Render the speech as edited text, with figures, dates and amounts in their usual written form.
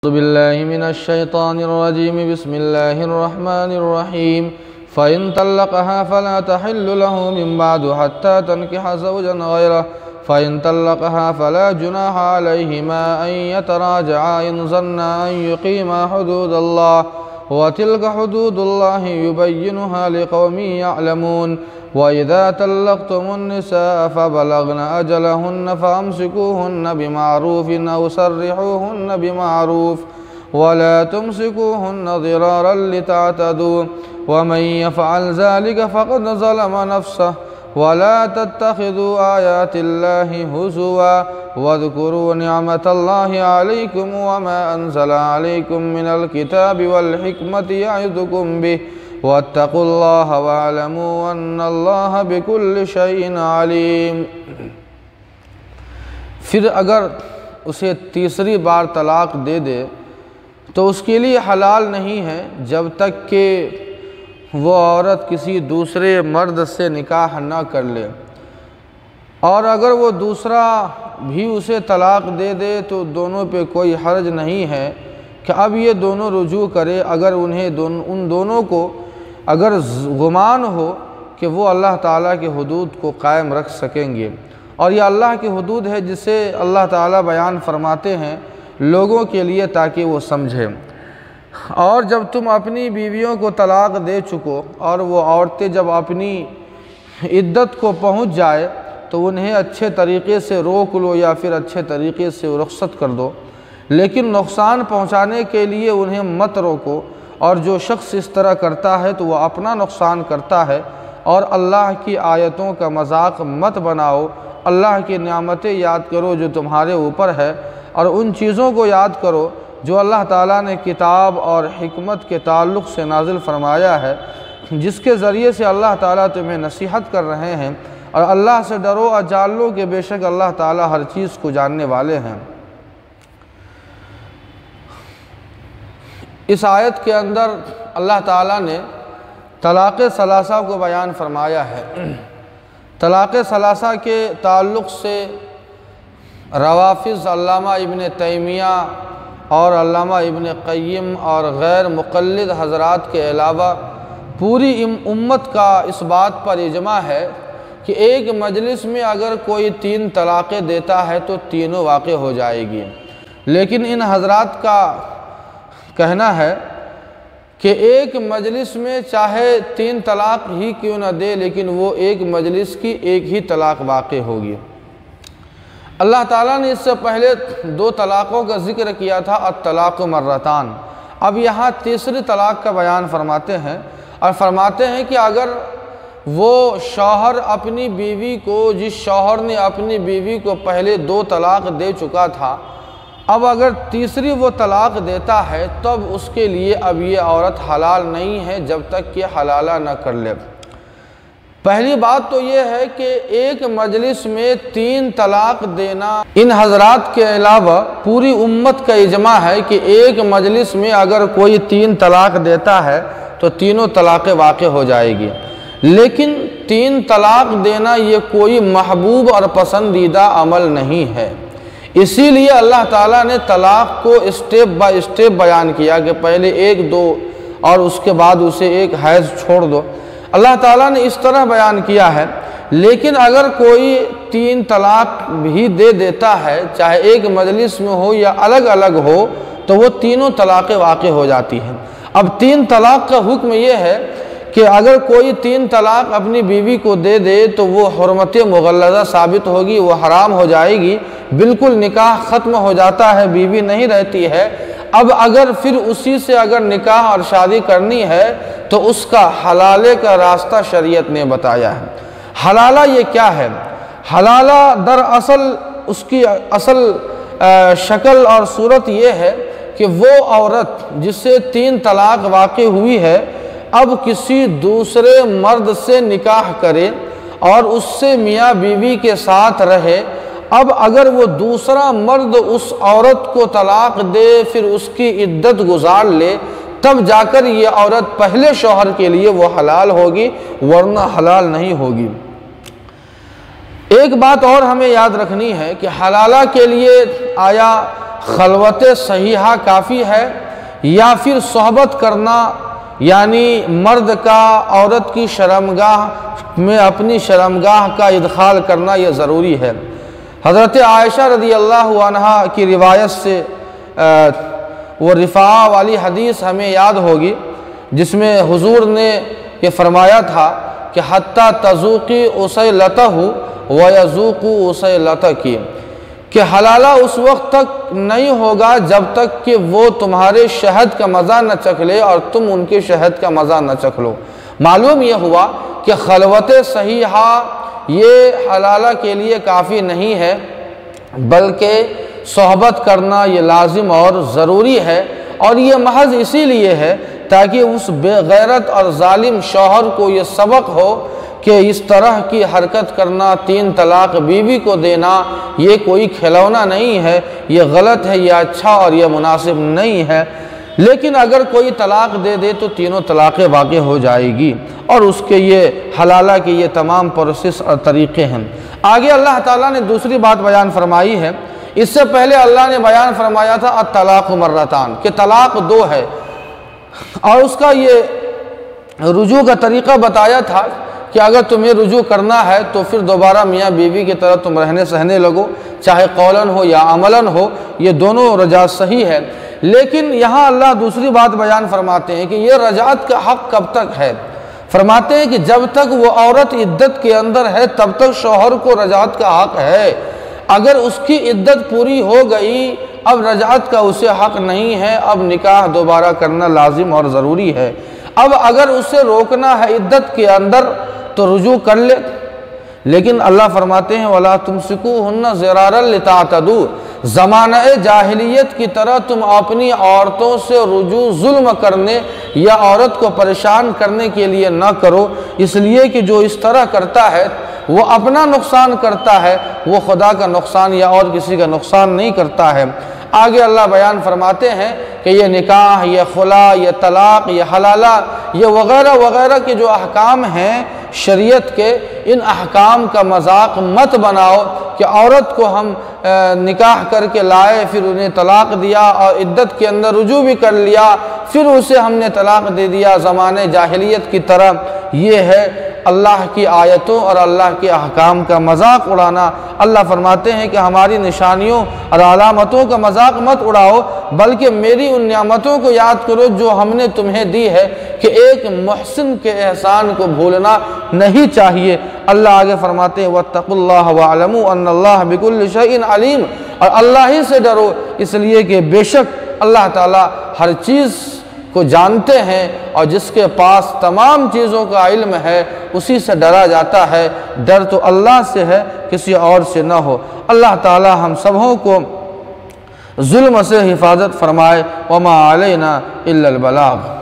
बिल्लाहि मिनश्शैतानिर्रजीम बिस्मिल्लाहिर्रहमानिर्रहीम फ़इन तल्लक़हा फ़ला तहिल्लु लहु मिन बअदु हत्ता तनकिहा ज़ौजन गैरह फ़इन तल्लक़हा फ़ला जुनाहा अलैहिमा अन यतराजआ इन ज़न्ना अन युक़ीमा हुदूदल्लाह व तिल्क हुदूदुल्लाहि युबय्यिनुहा लिक़ौमिन यअलमून व इज़ा तल्लक़्तुमुन्निसाअ फ़बलग़्न अजलहुन्न फ़अम्सिकूहुन्न बिमारूफ़िन अव सर्रिहूहुन्न बिमारूफ़ वला तुमसिकूहुन्न ज़िरारन लितअतदू वमन यफ़अल ज़ालिक फ़क़द ज़लम नफ़्सह वला तत्तख़िज़ू आयातिल्लाहि हुज़ुवा वज़्कुरू निअमतल्लाहि अलैकुम वमा अनज़ल अलैकुम मिनल किताबि वल हिकमति यअज़ुकुम बिहि वत्तक़ुल्लाह वअलमू अन्नल्लाह बिकुल्लि शैइन अलीम। फिर अगर उसे तीसरी बार तलाक़ दे दे तो उसके लिए हलाल नहीं है जब तक कि वो औरत किसी दूसरे मर्द से निकाह न कर ले, और अगर वो दूसरा भी उसे तलाक़ दे दे तो दोनों पे कोई हर्ज नहीं है कि अब ये दोनों रुजू करे अगर उन दोनों को अगर गुमान हो कि वो अल्लाह ताला के हुदूद को कायम रख सकेंगे। और ये अल्लाह की हुदूद है जिसे अल्लाह ताला बयान फरमाते हैं लोगों के लिए ताकि वो समझें। और जब तुम अपनी बीवियों को तलाक़ दे चुको और वो औरतें जब अपनी इद्दत को पहुंच जाए तो उन्हें अच्छे तरीक़े से रोक लो या फिर अच्छे तरीक़े से रुख़्सत कर दो, लेकिन नुकसान पहुंचाने के लिए उन्हें मत रोको। और जो शख्स इस तरह करता है तो वह अपना नुकसान करता है। और अल्लाह की आयतों का मजाक मत बनाओ, अल्लाह की नेमतें याद करो जो तुम्हारे ऊपर है, और उन चीज़ों को याद करो जो अल्लाह ताला ने किताब और हिकमत के ताल्लुक़ से नाजिल फरमाया है, जिसके ज़रिए से अल्लाह ताला तुम्हें नसीहत कर रहे हैं। और अल्लाह से डरो और जान लो कि बेशक अल्लाह ताला हर चीज़ को जानने वाले हैं। इस आयत के अंदर अल्लाह ताला ने तलाक़ सलासा को बयान फरमाया है। तलाक़ सलासा के ताल्लुक़ से रवाफ़िज़ अल्लामा इब्न तैमिया और अल्लामा इब्न क़य्यिम और गैर मुक़ल्लिद हज़रात के अलावा पूरी उम्मत का इस बात पर इजमा है कि एक मजलिस में अगर कोई 3 तलाक़ें देता है तो तीनों वाक़ हो जाएगी। लेकिन इन हज़रात का कहना है कि एक मजलिस में चाहे 3 तलाक़ ही क्यों न दे, लेकिन वो एक मजलिस की एक ही तलाक़ वाक़ होगी। अल्लाह ताला ने इससे पहले 2 तलाक़ों का ज़िक्र किया था, अत-तलाक़ मर्रतान। अब यहाँ तीसरी तलाक़ का बयान फरमाते हैं और फरमाते हैं कि अगर वो शौहर अपनी बीवी को, जिस शौहर ने अपनी बीवी को पहले 2 तलाक़ दे चुका था, अब अगर तीसरी वो तलाक़ देता है तब उसके लिए अब ये औरत हलाल नहीं है जब तक कि हलाला न कर ले। पहली बात तो ये है कि एक मजलिस में 3 तलाक़ देना, इन हज़रात के अलावा पूरी उम्मत का इजमा है कि एक मजलिस में अगर कोई 3 तलाक़ देता है तो तीनों तलाक़ें वाक़ हो जाएगी। लेकिन 3 तलाक़ देना ये कोई महबूब और पसंदीदा अमल नहीं है। इसीलिए अल्लाह ताला ने तलाक़ को स्टेप बाय स्टेप बयान किया कि पहले 1-2 और उसके बाद उसे एक हैज़ छोड़ दो। अल्लाह ताला ने इस तरह बयान किया है। लेकिन अगर कोई 3 तलाक़ भी दे देता है, चाहे एक मजलिस में हो या अलग अलग हो, तो वो तीनों तलाक़ें वाक़ हो जाती हैं। अब 3 तलाक़ का हुक्म ये है कि अगर कोई 3 तलाक़ अपनी बीवी को दे दे तो वो हुर्मत मुग़ल्लज़ा साबित होगी, वो हराम हो जाएगी, बिल्कुल निकाह ख़त्म हो जाता है, बीवी नहीं रहती है। अब अगर फिर उसी से अगर निकाह और शादी करनी है तो उसका हलाले का रास्ता शरीयत ने बताया है। हलाला ये क्या है? हलाला दरअसल उसकी असल शक्ल और सूरत ये है कि वो औरत जिससे 3 तलाक़ वाक़ हुई है अब किसी दूसरे मर्द से निकाह करे और उससे मियाँ बीवी के साथ रहे। अब अगर वो दूसरा मर्द उस औरत को तलाक़ दे, फिर उसकी इद्दत गुजार ले, तब जाकर ये औरत पहले शौहर के लिए वो हलाल होगी, वरना हलाल नहीं होगी। एक बात और हमें याद रखनी है कि हलाला के लिए आया खलवत सहीहा काफ़ी है या फिर सोहबत करना, यानी मर्द का औरत की शर्मगाह में अपनी शर्मगाह का इदखाल करना यह ज़रूरी है। हज़रत आयशा रज़ी अल्लाह अन्हा की रिवायत से वो रिफ़ा वाली हदीस हमें याद होगी, जिसमें हुजूर ने ये फरमाया था कि हत्ता तज़ूक़ी उसैलतहु व यज़ूक़ु उसैलतकी, कि हलाला उस वक्त तक नहीं होगा जब तक कि वो तुम्हारे शहद का मज़ा न चख ले और तुम उनके शहद का मज़ा न चख लो। मालूम यह हुआ कि खलवत सहीहा ये हलाला के लिए काफ़ी नहीं है, बल्कि सोहबत करना ये लाजिम और ज़रूरी है। और ये महज इसीलिए है ताकि उस बेगैरत और जालिम शौहर को ये सबक हो कि इस तरह की हरकत करना, 3 तलाक बीवी को देना, ये कोई खिलौना नहीं है, ये गलत है, ये अच्छा और ये मुनासिब नहीं है। लेकिन अगर कोई तलाक दे दे तो तीनों तलाक़ें वाक़ई हो जाएगी और उसके ये हलाला के ये तमाम प्रोसेस और तरीक़े हैं। आगे अल्लाह ताला ने दूसरी बात बयान फरमाई है। इससे पहले अल्लाह ने बयान फरमाया था अत-तलाक़ मर्रतान, कि तलाक़ 2 है, और उसका ये रुजू का तरीक़ा बताया था कि अगर तुम्हें रुजू करना है तो फिर दोबारा मियाँ बीवी की तरह तुम रहने सहने लगो, चाहे कौलन हो या अमलन हो, ये दोनों रजात सही है। लेकिन यहाँ अल्लाह दूसरी बात बयान फरमाते हैं कि ये रजात का हक़ कब तक है। फरमाते हैं कि जब तक वो औरत इद्दत के अंदर है तब तक शौहर को रजात का हक़ है। अगर उसकी इद्दत पूरी हो गई, अब रजात का उसे हक़ नहीं है, अब निकाह दोबारा करना लाजिम और ज़रूरी है। अब अगर उसे रोकना है इद्दत के अंदर तो रुजू कर ले। लेकिन अल्लाह फरमाते हैं वला तुमसिकूहुन्ना ज़िरारन लितातदू, ज़माने जाहिलियत की तरह तुम अपनी औरतों से रुजू जुल्म करने या औरत को परेशान करने के लिए न करो, इसलिए कि जो इस तरह करता है वो अपना नुकसान करता है, वो खुदा का नुकसान या और किसी का नुकसान नहीं करता है। आगे अल्लाह बयान फरमाते हैं कि ये निकाह, ये खुला, ये तलाक़, ये हलाला, ये वग़ैरह वग़ैरह के जो अहकाम हैं शरीयत के, इन अहकाम का मजाक मत बनाओ कि औरत को हम निकाह करके लाए, फिर उन्हें तलाक़ दिया और इद्दत के अंदर रुजू भी कर लिया, फिर उसे हमने तलाक़ दे दिया ज़माने जाहिलियत की तरह। ये है अल्लाह की आयतों और अल्लाह के अहकाम का मजाक उड़ाना। अल्लाह फरमाते हैं कि हमारी निशानियों और अलामतों का मजाक मत उड़ाओ, बल्कि मेरी उन नियामतों को याद करो जो हमने तुम्हें दी है, कि एक मुहसिन के एहसान को भूलना नहीं चाहिए। अल्लाह आगे फरमाते हैं वत्तकुल्लाह वअलमू अन्नल्लाह बिकुल्लि शैइन अलीम, और अल्लाह ही से डरो इसलिए कि बेशक अल्लाह ताला हर चीज़ को जानते हैं, और जिसके पास तमाम चीज़ों का इल्म है उसी से डरा जाता है। डर तो अल्लाह से है, किसी और से न हो। अल्लाह ताला हम सबों को जुल्म से हिफाजत फरमाए। वमा अलैना इल्लल बलाग।